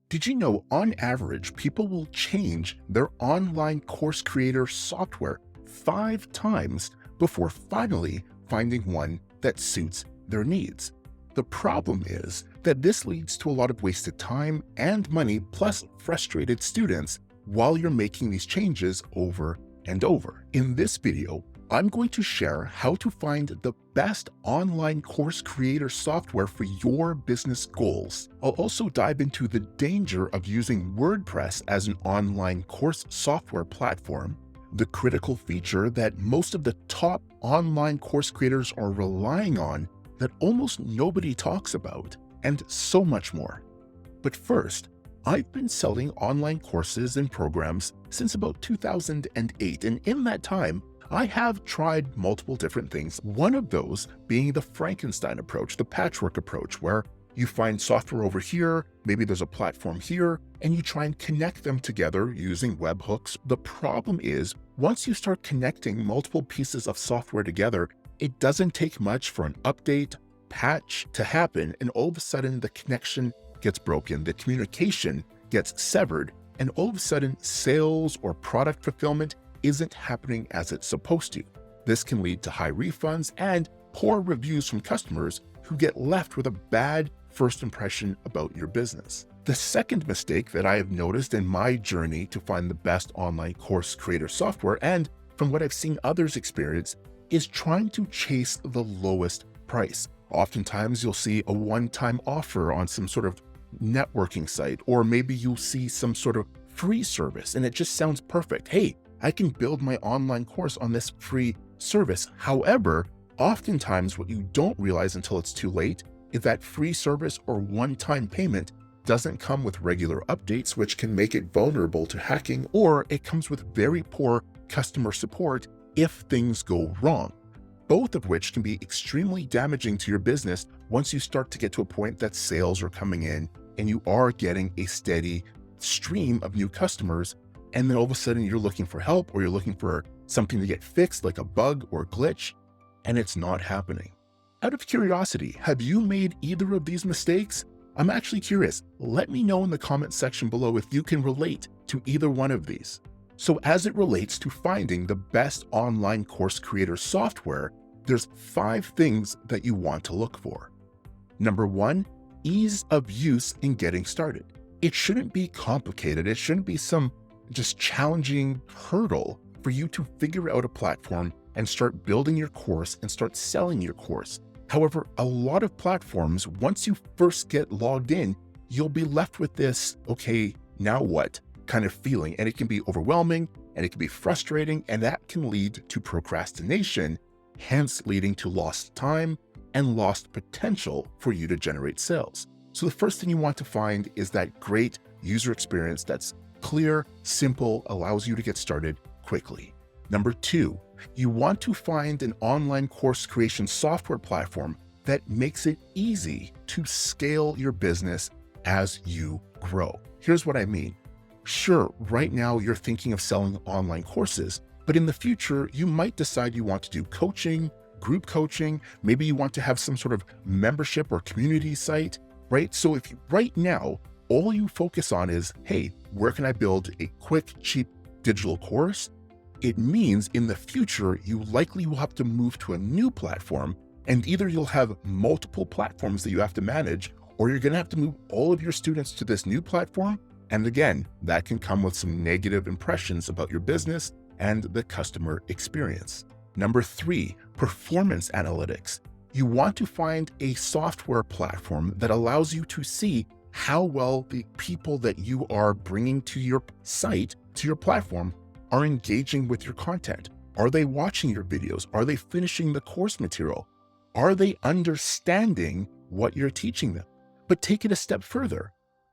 Did you know on average, people will change their online course creator software 5 times before finally finding one that suits their needs? The problem is that this leads to a lot of wasted time and money, plus frustrated students while you're making these changes over and over. In this video, I'm going to share how to find the best online course creator software for your business goals. I'll also dive into the danger of using WordPress as an online course software platform, the critical feature that most of the top online course creators are relying on that almost nobody talks about, and so much more. But first, I've been selling online courses and programs since about 2008, and in that time, I have tried multiple different things, one of those being the Frankenstein approach, the patchwork approach, where you find software over here, maybe there's a platform here, and you try and connect them together using webhooks. The problem is, once you start connecting multiple pieces of software together, it doesn't take much for an update, patch to happen, and all of a sudden the connection gets broken, the communication gets severed, and all of a sudden sales or product fulfillment isn't happening as it's supposed to. This can lead to high refunds and poor reviews from customers who get left with a bad first impression about your business. The second mistake that I have noticed in my journey to find the best online course creator software, and from what I've seen others experience, is trying to chase the lowest price. Oftentimes you'll see a one-time offer on some sort of networking site, or maybe you'll see some sort of free service and it just sounds perfect. Hey, I can build my online course on this free service. However, oftentimes what you don't realize until it's too late is that free service or one-time payment doesn't come with regular updates, which can make it vulnerable to hacking, or it comes with very poor customer support if things go wrong, both of which can be extremely damaging to your business once you start to get to a point that sales are coming in and you are getting a steady stream of new customers. And then all of a sudden you're looking for help, or you're looking for something to get fixed, like a bug or glitch, and it's not happening. Out of curiosity, have you made either of these mistakes? I'm actually curious. Let me know in the comment section below if you can relate to either one of these. So as it relates to finding the best online course creator software, there's 5 things that you want to look for. Number 1, ease of use in getting started. It shouldn't be complicated. It shouldn't be some just challenging hurdle for you to figure out a platform and start building your course and start selling your course. However, a lot of platforms, once you first get logged in, you'll be left with this, okay, now what kind of feeling, and it can be overwhelming and it can be frustrating, and that can lead to procrastination, hence leading to lost time and lost potential for you to generate sales. So the first thing you want to find is that great user experience that's clear, simple, allows you to get started quickly. Number 2, you want to find an online course creation software platform that makes it easy to scale your business as you grow. Here's what I mean. Sure, right now you're thinking of selling online courses, but in the future, you might decide you want to do coaching, group coaching, maybe you want to have some sort of membership or community site, right? So if you, right now, all you focus on is, hey, where can I build a quick, cheap digital course? It means in the future, you likely will have to move to a new platform, and either you'll have multiple platforms that you have to manage, or you're going to have to move all of your students to this new platform. And again, that can come with some negative impressions about your business and the customer experience. Number 3, performance analytics. You want to find a software platform that allows you to see how well the people that you are bringing to your site, to your platform, are engaging with your content. Are they watching your videos? Are they finishing the course material? Are they understanding what you're teaching them? But take it a step further.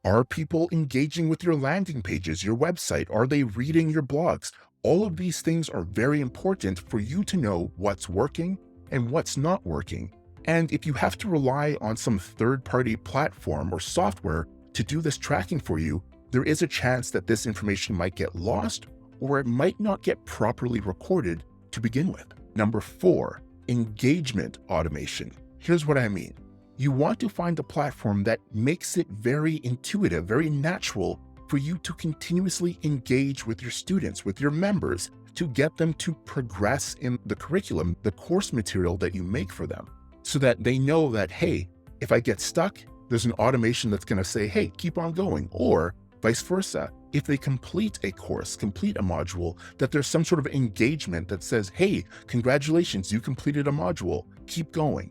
Are people engaging with your landing pages, your website? Are they reading your blogs? All of these things are very important for you to know what's working and what's not working. And if you have to rely on some third-party platform or software to do this tracking for you, there is a chance that this information might get lost, or it might not get properly recorded to begin with. Number 4, engagement automation. Here's what I mean. You want to find a platform that makes it very intuitive, very natural for you to continuously engage with your students, with your members, to get them to progress in the curriculum, the course material that you make for them, so that they know that, hey, if I get stuck, there's an automation that's going to say, hey, keep on going, or vice versa. If they complete a course, complete a module, that there's some sort of engagement that says, hey, congratulations, you completed a module, keep going.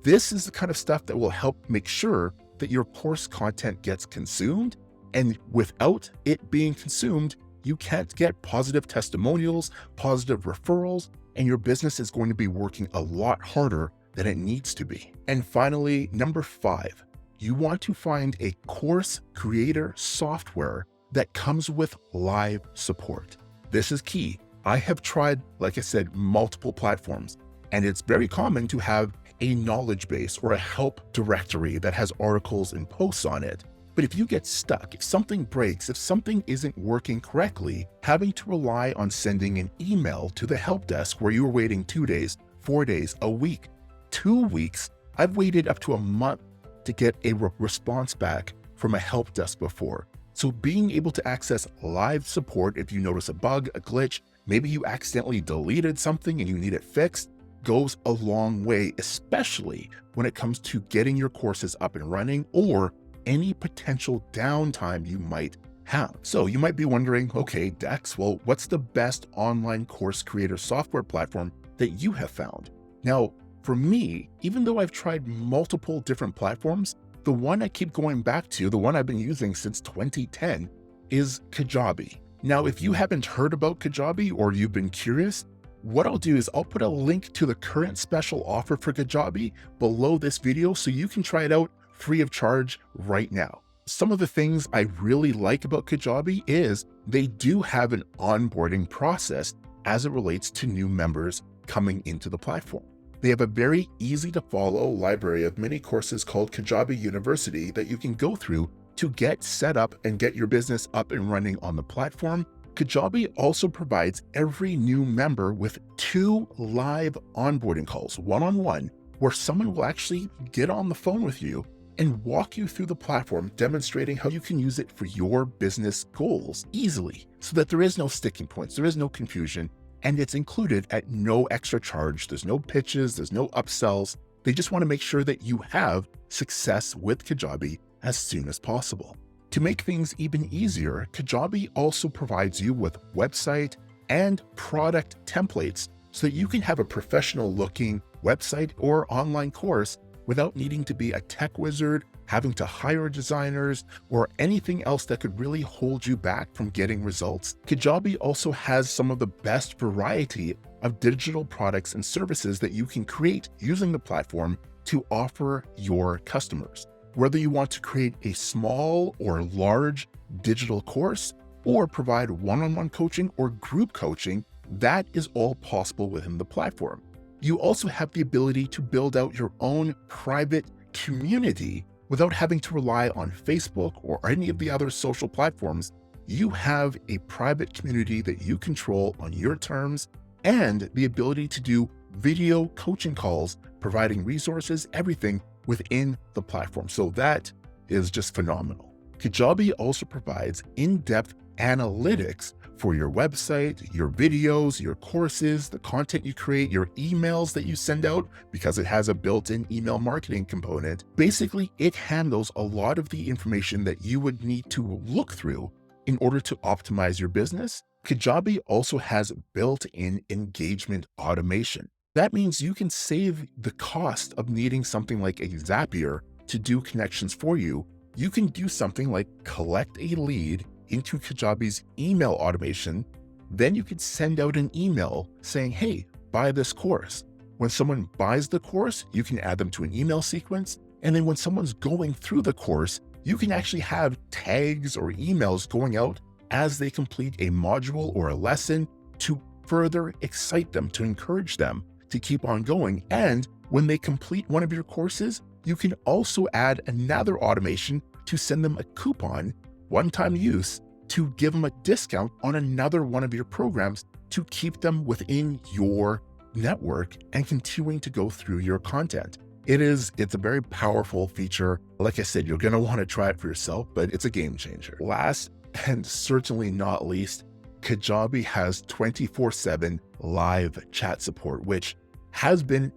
This is the kind of stuff that will help make sure that your course content gets consumed, and without it being consumed, you can't get positive testimonials, positive referrals, and your business is going to be working a lot harder than it needs to be. And finally, number 5, you want to find a course creator software that comes with live support. This is key. I have tried, like I said, multiple platforms, and it's very common to have a knowledge base or a help directory that has articles and posts on it. But if you get stuck, if something breaks, if something isn't working correctly, having to rely on sending an email to the help desk where you were waiting 2 days, 4 days, a week, 2 weeks, I've waited up to a month to get a response back from a help desk before. So being able to access live support if you notice a bug, a glitch, maybe you accidentally deleted something and you need it fixed, goes a long way, especially when it comes to getting your courses up and running or any potential downtime you might have. So you might be wondering, okay, Dexx, well, what's the best online course creator software platform that you have found? Now, for me, even though I've tried multiple different platforms, the one I keep going back to, the one I've been using since 2010, is Kajabi. Now, if you haven't heard about Kajabi or you've been curious, what I'll do is I'll put a link to the current special offer for Kajabi below this video so you can try it out free of charge right now. Some of the things I really like about Kajabi is they do have an onboarding process as it relates to new members coming into the platform. They have a very easy to follow library of mini courses called Kajabi University that you can go through to get set up and get your business up and running on the platform. Kajabi also provides every new member with 2 live onboarding calls, one-on-one, where someone will actually get on the phone with you and walk you through the platform, demonstrating how you can use it for your business goals easily, so that there is no sticking points, there is no confusion, and it's included at no extra charge. There's no pitches, there's no upsells. They just want to make sure that you have success with Kajabi as soon as possible. To make things even easier, Kajabi also provides you with website and product templates so that you can have a professional looking website or online course without needing to be a tech wizard, having to hire designers, or anything else that could really hold you back from getting results. Kajabi also has some of the best variety of digital products and services that you can create using the platform to offer your customers. Whether you want to create a small or large digital course or provide one-on-one coaching or group coaching, that is all possible within the platform. You also have the ability to build out your own private community without having to rely on Facebook or any of the other social platforms. You have a private community that you control on your terms and the ability to do video coaching calls, providing resources, everything within the platform. So that is just phenomenal. Kajabi also provides in-depth analytics for your website, your videos, your courses, the content you create, your emails that you send out, because it has a built-in email marketing component. Basically, it handles a lot of the information that you would need to look through in order to optimize your business. Kajabi also has built-in engagement automation. That means you can save the cost of needing something like a Zapier to do connections for you. You can do something like collect a lead into Kajabi's email automation. Then you can send out an email saying, hey, buy this course. When someone buys the course, you can add them to an email sequence. And then when someone's going through the course, you can actually have tags or emails going out as they complete a module or a lesson to further excite them, to encourage them to keep on going. And when they complete one of your courses, you can also add another automation to send them a coupon, one-time use, to give them a discount on another one of your programs to keep them within your network and continuing to go through your content. It's a very powerful feature. Like I said, you're going to want to try it for yourself, but it's a game changer. Last and certainly not least, Kajabi has 24/7 live chat support, which has been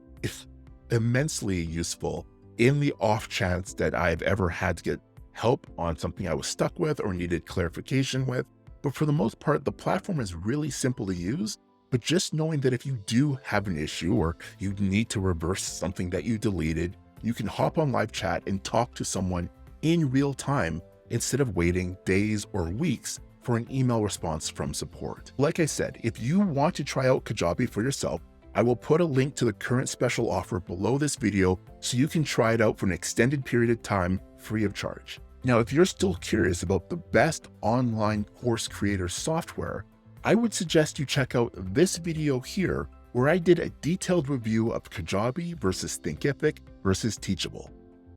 immensely useful in the off chance that I've ever had to get help on something I was stuck with or needed clarification with. But for the most part, the platform is really simple to use. But just knowing that if you do have an issue or you need to reverse something that you deleted, you can hop on live chat and talk to someone in real time instead of waiting days or weeks for an email response from support. Like I said, if you want to try out Kajabi for yourself, I will put a link to the current special offer below this video so you can try it out for an extended period of time free of charge. Now, if you're still curious about the best online course creator software, I would suggest you check out this video here where I did a detailed review of Kajabi versus Thinkific versus Teachable.